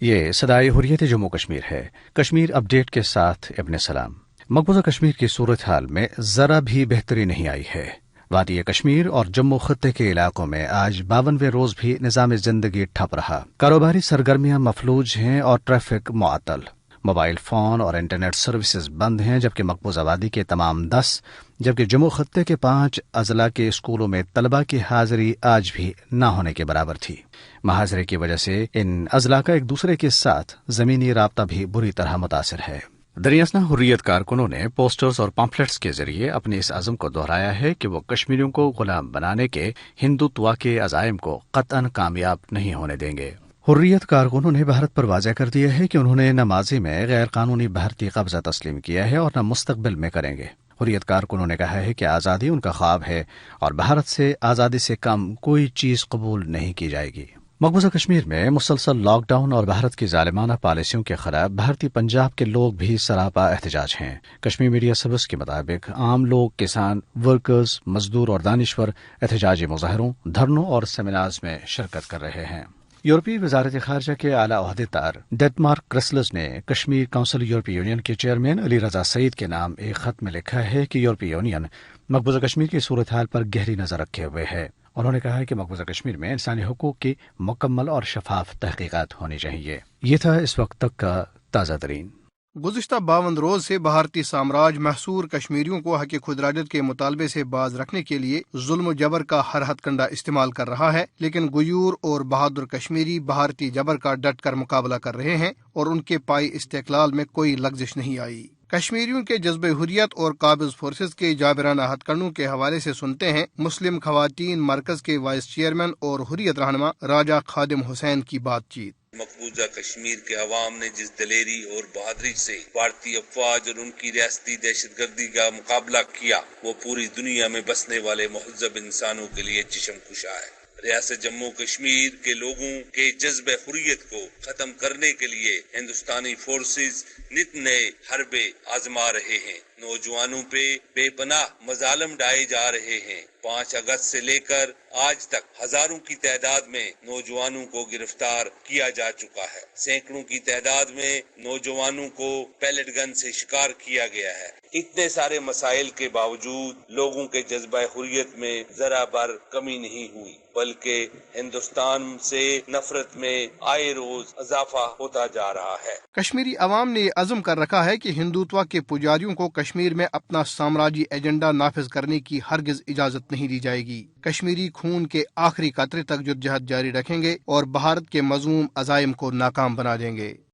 یہ صدائے حریت جموں کشمیر ہے۔ کشمیر اپ ڈیٹ کے ساتھ ابن سلام۔ مقبوضہ کشمیر کی صورتحال میں ذرا بھی بہتری نہیں آئی ہے۔ وادی کشمیر اور جموں خطے کے علاقوں میں آج 52ویں روز بھی نظام زندگی ٹھپ رہا۔ کاروباری سرگرمیاں مفلوج ہیں اور ٹریفک معطل۔ موبائل فون اور انٹرنیٹ سروسز بند ہیں، جبکہ مقبوضہ وادی کے تمام 10 جبکہ جموں خطے کے 5 اضلاع کے اسکولوں میں طلبہ کی حاضری آج بھی نہ ہونے کے برابر تھی۔ محاصرے کی وجہ سے ان اضلاع کا ایک دوسرے کے ساتھ زمینی رابطہ بھی بری طرح متاثر ہے۔ دریاسنا حریت کارکنوں نے پوسٹرز اور پمفلٹس کے ذریعے اپنے اس عزم کو دہرایا ہے کہ وہ کشمیریوں کو غلام بنانے کے ہندوتوا کے عزائم کو قطعاً کامیاب نہیں ہونے دیں گے۔ حریت کارکنوں نے بھارت پر واضح کر دیا ہے کہ انہوں نے نہ ماضی میں غیر قانونی بھارتی قبضہ تسلیم کیا ہے اور نہ مستقبل میں کریں گے۔ حریت کارکنوں نے کہا ہے کہ آزادی ان کا خواب ہے اور بھارت سے آزادی سے کم کوئی چیز قبول نہیں کی جائے گی۔ مقبوضہ کشمیر میں مسلسل لاک ڈاؤن اور بھارت کی ظالمانہ پالیسیوں کے خلاف بھارتی پنجاب کے لوگ بھی سراپا احتجاج ہیں۔ کشمیر میڈیا سروس کے مطابق عام لوگ، کسان، ورکرز، مزدور اور دانشور احتجاجی مظاہروں، دھرنوں اور سیمینارز میں شرکت کر رہے ہیں۔ یورپی وزارت خارجہ کے اعلیٰ عہدیدار ڈیٹمار کرسلز نے کشمیر کونسل یورپی یونین کے چیئرمین علی رضا سعید کے نام ایک خط میں لکھا ہے کہ یورپی یونین مقبوضہ کشمیر کی صورتحال پر گہری نظر رکھے ہوئے ہے۔ انہوں نے کہا ہے کہ مقبوضہ کشمیر میں انسانی حقوق کی مکمل اور شفاف تحقیقات ہونی چاہیے۔ یہ تھا اس وقت تک کا تازہ ترین۔ گزشتہ 52 روز سے بھارتی سامراج محصور کشمیریوں کو حق خودارادیت کے مطالبے سے باز رکھنے کے لیے ظلم و جبر کا ہر ہتھ کنڈا استعمال کر رہا ہے، لیکن غیور اور بہادر کشمیری بھارتی جبر کا ڈٹ کر مقابلہ کر رہے ہیں اور ان کے پائی استقلال میں کوئی لغزش نہیں آئی۔ کشمیریوں کے جذبہ حریت اور قابض فورسز کے جابرانہ ہتھ کنڈوں کے حوالے سے سنتے ہیں مسلم خواتین مرکز کے وائس چیئرمین اور حریت رہنما راجہ خادم حسین کی بات چیت۔ مقبوضہ کشمیر کے عوام نے جس دلیری اور بہادری سے بھارتی افواج اور ان کی ریاستی دہشت گردی کا مقابلہ کیا، وہ پوری دنیا میں بسنے والے مہذب انسانوں کے لیے چشم کشا ہے۔ ریاست جموں کشمیر کے لوگوں کے جذبہ حریت کو ختم کرنے کے لیے ہندوستانی فورسز نت نئے حربے آزما رہے ہیں۔ نوجوانوں پہ بے پناہ مظالم ڈھائے جا رہے ہیں۔ 5 اگست سے لے کر آج تک ہزاروں کی تعداد میں نوجوانوں کو گرفتار کیا جا چکا ہے۔ سینکڑوں کی تعداد میں نوجوانوں کو پیلٹ گن سے شکار کیا گیا ہے۔ اتنے سارے مسائل کے باوجود لوگوں کے جذبہ حریت میں ذرا بر کمی نہیں ہوئی، بلکہ ہندوستان سے نفرت میں آئے روز اضافہ ہوتا جا رہا ہے۔ کشمیری عوام نے یہ عزم کر رکھا ہے کہ ہندوتوا کے پجاریوں کو کشمیر میں اپنا سامراجی ایجنڈا نافذ کرنے کی ہرگز اجازت نہیں دی جائے گی۔ کشمیری خون کے آخری قطرے تک جدوجہد جاری رکھیں گے اور بھارت کے مذموم عزائم کو ناکام بنا دیں گے۔